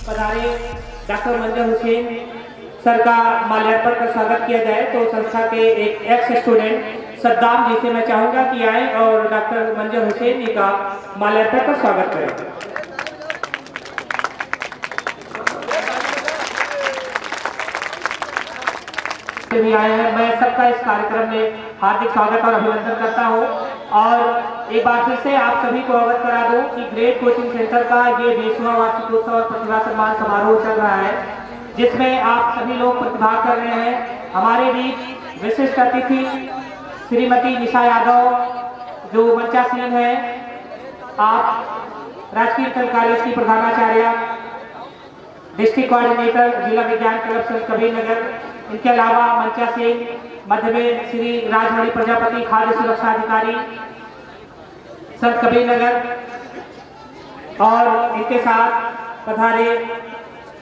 पधारे डॉक्टर मंजर हुसैन सर का माल्यार्पण कर स्वागत किया जाए। तो संस्था के एक एक्स स्टूडेंट सद्दाम जी से मैं चाहूंगा कि आए और डॉक्टर मंजर हुसैन जी का माल्यार्पण कर स्वागत करें। भी आए हैं, मैं सबका इस कार्यक्रम में हार्दिक स्वागत और अभिनंदन करता हूं। और एक बार फिर से आप सभी को अवगत करा दूं कि ग्रेट कोचिंग सेंटर का ये 20वां वार्षिकोत्सव और प्रतिभा सम्मान समारोह चल रहा है, जिसमें आप सभी लोग प्रतिभाग कर रहे हैं। हमारे बीच विशिष्ट अतिथि श्रीमती निशा यादव जो मंचासीन है, आप राजकीय इंटर कॉलेज की प्रधानाचार्य, डिस्ट्रिक्ट कोऑर्डिनेटर जिला विज्ञान क्लब संत कबीरनगर, इनके अलावा मंचासीन मध्य में श्री राजमणि प्रजापति खाद्य सुरक्षा अधिकारी संत कबीरनगर, और इनके साथ पधारे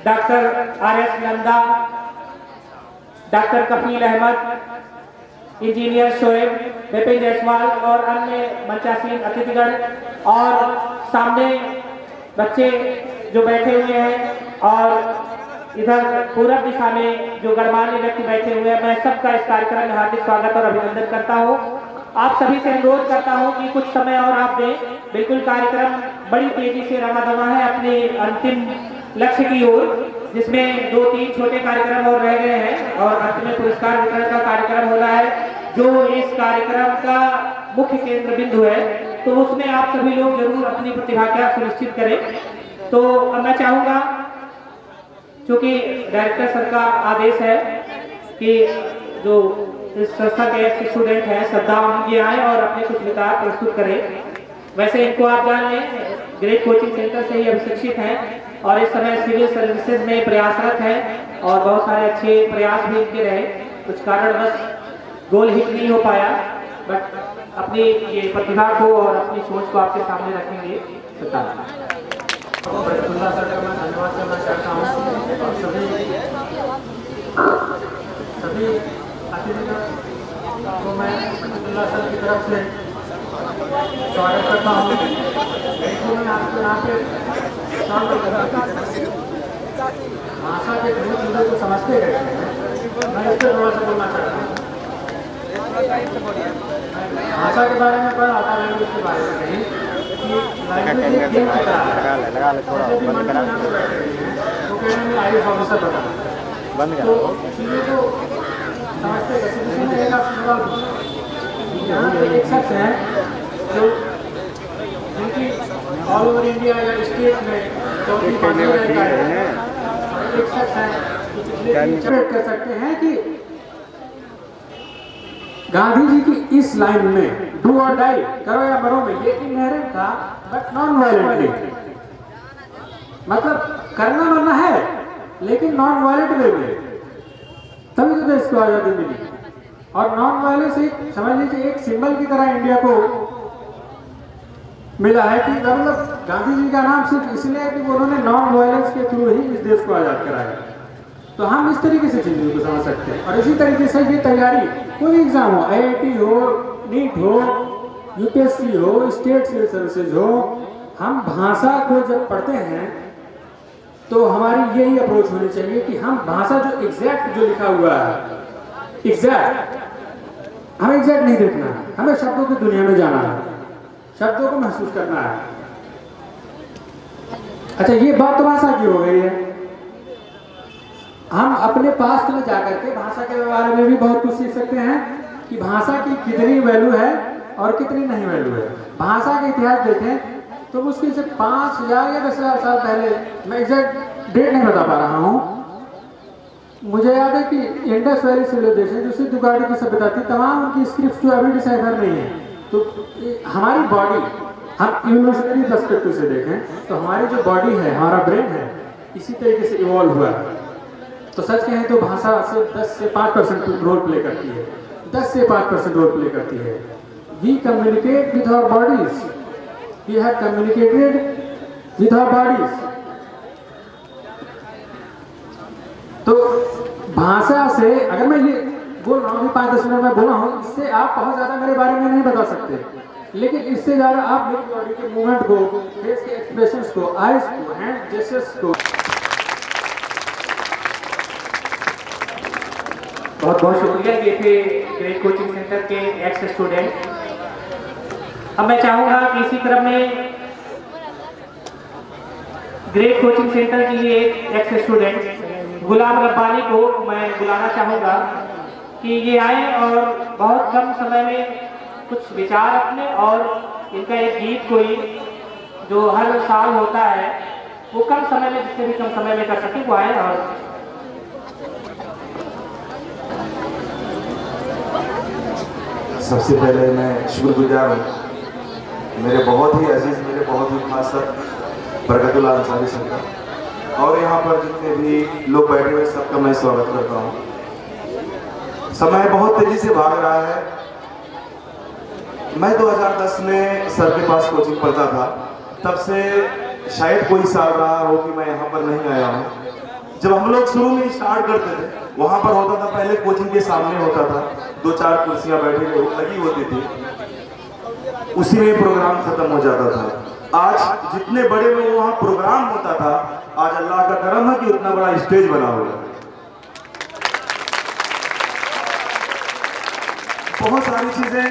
डॉक्टर RS नंदा, डॉक्टर कफील अहमद, इंजीनियर शोएब, विपिन जायसवाल और अन्य मंचासीन अतिथिगण, और सामने बच्चे जो बैठे हुए हैं और इधर पूरब दिशा में जो गणमान्य व्यक्ति बैठे हुए हैं, मैं सबका इस कार्यक्रम में हार्दिक स्वागत और अभिनंदन करता हूं। आप सभी से अनुरोध करता हूं कि कुछ समय और आप दें। बिल्कुल कार्यक्रम बड़ी तेजी से रवाना है अपने अंतिम लक्ष्य की ओर, जिसमें 2-3 छोटे कार्यक्रम और रह गए हैं और अंत में पुरस्कार वितरण का कार्यक्रम होना है, जो इस कार्यक्रम का मुख्य केंद्र बिंदु है। तो उसमें आप सभी लोग जरूर अपनी प्रतिभा का सुनिश्चित करें। तो अब मैं चाहूंगा, चूंकि डायरेक्टर सर का आदेश है कि जो इस संस्था के एक स्टूडेंट हैं सद्दाम, ये आए और अपने कुछ विचार प्रस्तुत करें। वैसे इनको आप जान लें, ग्रेट कोचिंग सेंटर से ही अभिशिक्षित हैं और इस समय सिविल सर्विसेज में प्रयासरत हैं और बहुत सारे अच्छे प्रयास भी इनके रहे। कुछ कारणवश गोल हिट नहीं हो पाया, बट अपनी ये प्रतिभा को और अपनी सोच को आपके सामने रखेंगे। बरकतुल्लाह सर का मैं धन्यवाद करना चाहता हूँ और सभी अतिथिगण को मैं बरकतुल्लाह सर की तरफ से स्वागत करता हूँ। मैं आपको यहाँ पे भाषा के कई चीज़ों को समझते गए हैं, मैं इस पर थोड़ा सा बोलना चाहता हूँ। भाषा के बारे में पढ़ा था, लैंग्वेज के बारे में नहीं, लगा ले थोड़ा बंद करा तो कहने में आईएएस ऑफिसर बना बंद तो चीज़ों को समझते एक शख्स है जो जिनकी ऑल ओवर इंडिया या स्टेट में चौथी पार्टी रहता है, एक शख्स है जो कर सकते हैं कि गांधी जी की इस लाइन में डू और डाई, करो या मरो में, ये इनहेरेंट था बट नॉन वायलेंटली। मतलब करना मरना है लेकिन नॉन वायलेंट वे में, तभी तो देश को आजादी मिली। और नॉन वायलेंस एक समझ लीजिए एक सिंबल की तरह इंडिया को मिला है कि मतलब गांधी जी का नाम सिर्फ इसलिए है कि उन्होंने नॉन वायलेंस के थ्रू ही इस देश को आजाद कराया। तो हम इस तरीके से चीजों को समझ सकते हैं। और इसी तरीके से ये तैयारी, कोई एग्जाम हो, IIT हो, नीट हो, UPSC हो, स्टेट सिविल सर्विसेज हो, हम भाषा को जब पढ़ते हैं तो हमारी यही अप्रोच होनी चाहिए कि हम भाषा जो एग्जैक्ट जो लिखा हुआ है, एग्जैक्ट हमें एग्जैक्ट नहीं देखना है, हमें शब्दों की दुनिया में जाना है, शब्दों को महसूस करना है। अच्छा, ये बात तो भाषा की हो गई है। हम अपने पास्ट में जाकर के भाषा के बारे में भी बहुत कुछ सीख सकते हैं कि भाषा की कितनी वैल्यू है और कितनी नहीं वैल्यू है। भाषा का इतिहास देखें तो मुश्किल से 5,000 या 10,000 साल पहले, मैं एग्जैक्ट डेट नहीं बता पा रहा हूँ, मुझे याद है कि इंडस वैली सिविलाइजेशन जो सिंधु घाटी की सभ्यता थी, तमाम उनकी स्क्रिप्ट जो अभी डिसाइफर नहीं है। तो हमारी बॉडी, हम इवोल्यूशनरी पर्सपेक्टिव से देखें तो हमारी जो बॉडी है, हमारा ब्रेन है, इसी तरीके से इवॉल्व हुआ है। तो सच कहें तो भाषा से 10 से 5% रोल प्ले करती है, 10 से 5% रोल प्ले करती है। We communicate with our bodies, we have communicated with our bodies. तो भाषा से अगर मैं ये बोल रहा हूँ 5-10 मिनट में बोला हूँ, इससे आप बहुत ज्यादा मेरे बारे में नहीं बता सकते, लेकिन इससे ज्यादा आप मेरी बॉडी के मूवमेंट को, फेस के एक्सप्रेशंस को, आईज को, हैंड जेस्चर्स को बहुत बहुत शुक्रिया। ये थे ग्रेट कोचिंग सेंटर के एक्स स्टूडेंट। अब मैं चाहूँगा कि इसी क्रम में ग्रेट कोचिंग सेंटर के लिए एक्स स्टूडेंट गुलाम रब्बानी को मैं बुलाना चाहूँगा कि ये आए और बहुत कम समय में कुछ विचार अपने और इनका एक गीत कोई जो हर साल होता है वो कम समय में, जितने भी कम समय में कर सके वो आए। और सबसे पहले मैं शुक्रगुजार हूँ मेरे बहुत ही अजीज, मेरे बहुत ही खास सर बरकतुल्लाह अंसारी सर का, और यहाँ पर जितने भी लोग बैठे हुए सबका मैं स्वागत करता हूँ। समय बहुत तेजी से भाग रहा है। मैं 2010 में सर के पास कोचिंग पढ़ता था, तब से शायद कोई साल रहा हो कि मैं यहाँ पर नहीं आया हूँ। जब हम लोग शुरू में स्टार्ट करते थे वहाँ पर होता था, पहले कोचिंग के सामने होता था, 2-4 कुर्सियाँ बैठे लगी होती थी, उसी में प्रोग्राम खत्म हो जाता था। आज जितने बड़े में वहाँ प्रोग्राम होता था, आज अल्लाह का करम है कि उतना बड़ा स्टेज बना हुआ है। बहुत सारी चीजें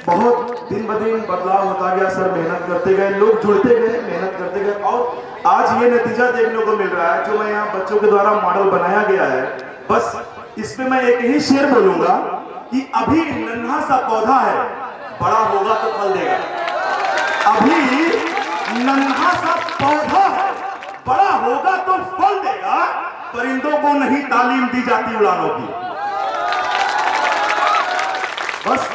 बहुत दिन ब दिन बदलाव होता गया। सर मेहनत करते गए, लोग जुड़ते गए, मेहनत करते गए, और आज ये नतीजा देखने को मिल रहा है जो मैं यहाँ बच्चों के द्वारा मॉडल बनाया गया है। बस इसमें मैं एक ही शेर बोलूंगा कि अभी नन्हा सा पौधा है, बड़ा होगा तो फल देगा। अभी नन्हा सा पौधा है, बड़ा होगा तो फल देगा। परिंदों को नहीं तालीम दी जाती उड़ानों की। बस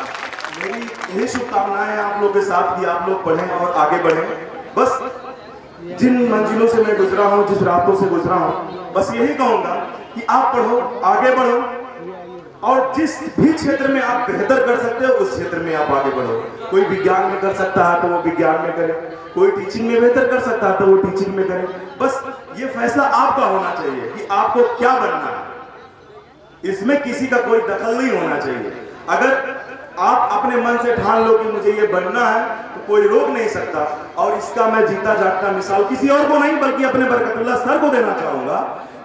मेरी यही शुभकामनाएं आप लोगों के साथ कि आप लोग पढ़ें और आगे बढ़ें। बस जिन मंजिलों से मैं गुजरा हूं, जिस रास्तों से गुजरा हूं, बस यही कहूंगा कि आप पढ़ो, आगे बढ़ो, और जिस भी क्षेत्र में आप बेहतर कर सकते हो उस क्षेत्र में आप आगे बढ़ो। कोई विज्ञान में कर सकता है तो वो विज्ञान में करे, कोई टीचिंग में बेहतर कर सकता है तो वो टीचिंग में करे। बस ये फैसला आपका होना चाहिए कि आपको क्या बनना है। इसमें किसी का कोई दखल नहीं होना चाहिए। अगर आप अपने मन से ठान लो कि मुझे ये बनना है तो कोई रोक नहीं सकता। और इसका मैं जीता जागता मिसाल किसी और को नहीं बल्कि अपने बरकतुल्लाह सर को देना चाहूंगा।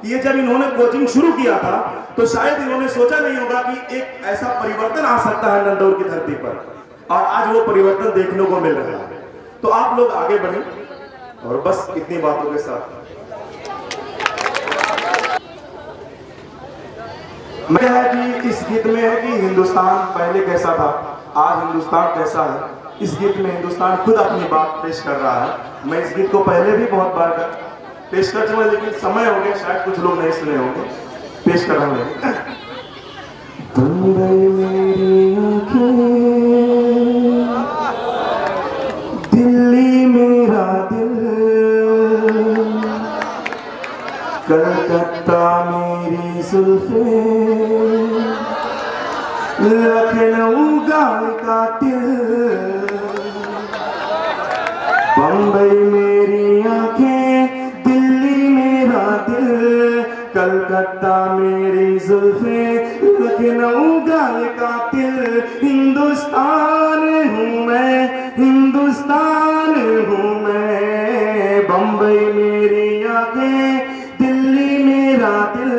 ये जब इन्होंने कोचिंग शुरू किया था तो शायद इन्होंने सोचा नहीं होगा कि एक ऐसा परिवर्तन आ सकता है नंदौर की धरती पर, और आज वो परिवर्तन देखने को मिल रहा है। तो आप लोग आगे बढ़े, और बस इतनी बातों के साथ मैं है कि इस गीत में है कि हिंदुस्तान पहले कैसा था, आज हिंदुस्तान कैसा है। इस गीत में हिंदुस्तान खुद अपनी बात पेश कर रहा है। मैं इस गीत को पहले भी बहुत बार पेश कर चुका, लेकिन समय हो गया, शायद कुछ लोग नहीं सुने होंगे, पेश कर रहा हूं। बंबई मेरी आंखें, दिल्ली मेरा दिल, कलकत्ता मेरी जुल्फें, लखनऊ गाल का तिल। बंबई मेरी आंखें, दिल्ली मेरा दिल, कलकत्ता मेरी जुल्फें, लखनऊ गाल का तिल। हिंदुस्तान हूँ मैं, हिंदुस्तान हूँ मैं। बंबई मेरी आंखें, दिल्ली मेरा दिल,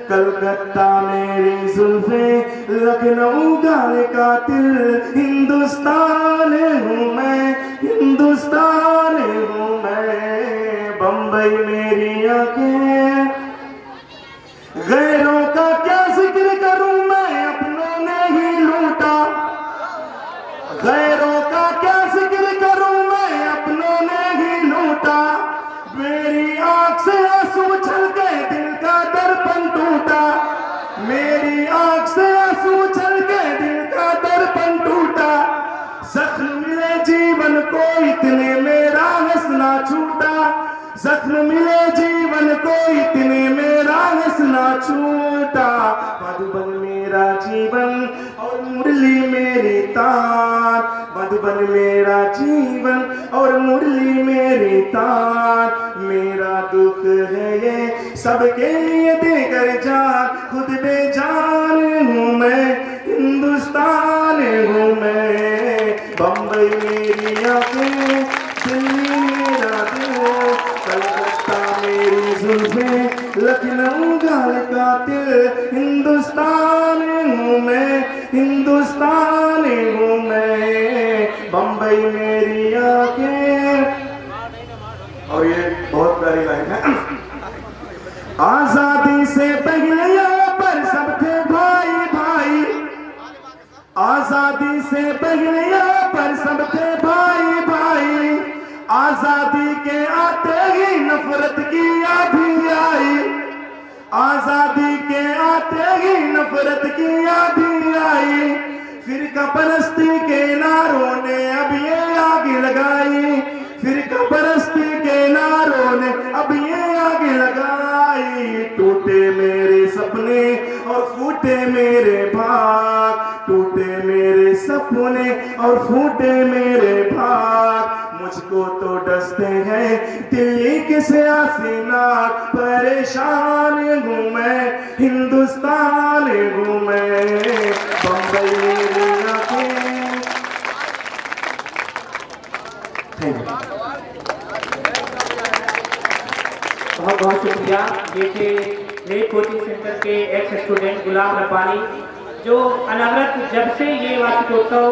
कलकत्ता मेरी जुल्फें, लखनऊ गाल का तिल। हिंदुस्तान हूँ मैं, हिंदुस्तान हूँ मैं। बंबई मेरी आंखें, गैरों का क्या जिक्र करूं मैं, अपनों ने ही लूटा। गैरों का क्या जिक्र करूं मैं, अपनों ने ही लूटा। मेरी आंख से आंसू छलके दिल का दर्पण टूटा। मेरी आंख से आंसू छलके दिल का दर्पण टूटा। जख्म मिले जीवन को इतने मेरा हंसना छूटा। जख्म मिले जीवन को इतने मेरा हंसना छूटा। मधुबन मेरा जीवन और मुरली मेरी तार। मधुबन मेरा जीवन और मुरली मेरी तार। मेरा दुख है ये सबके लिए देकर जान, खुद बेजान हूँ मैं, हिंदुस्तान हूँ मैं। बंबई मेरी आंखें, दिल्ली मेरा दिल, कलकत्ता मेरी जुल्फें, लखनऊ गाल कातिल, हिंदुस्तान हूँ मैं, हिंदुस्तान हूँ मैं, बम्बई मेरी आंखें। और ये बहुत प्यारी लाइन है। आजादी से पहले यहाँ पर सब थे भाई भाई, आजादी से पहले यहाँ पर सब थे भाई भाई, आजादी के आते ही नफरत की आंधी आई, आजादी के आते ही नफरत की आंधी आई, फिरका परस्ती के नारों ने अब ये आग लगाई, फिरका परस्ती के नारों ने अब ये आग लगाई। टूटे मेरे सपने और फूटे मेरे भाग, टूटे मेरे सपने और फूटे मेरे भाग, मुझको तो डसते हैं दिल्ली के सियासीना, परेशान हूँ मैं, हिंदुस्तान हूँ मैं, बम्बई मेरी आंखें। Thank you. बहुत बहुत शुक्रिया। ये थे रेड कोचिंग सेंटर के एक्स स्टूडेंट गुलाम रब्बानी, जो अनवरत जब से ये वार्षिकोत्सव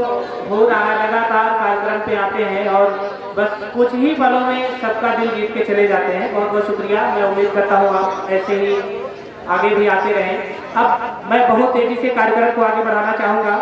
हो रहा है लगातार कार्यक्रम पे आते हैं और बस कुछ ही पलों में सबका दिल जीत के चले जाते हैं। बहुत बहुत शुक्रिया। मैं उम्मीद करता हूँ आप ऐसे ही आगे भी आते रहें। अब मैं बहुत तेजी से कार्यक्रम को आगे बढ़ाना चाहूँगा।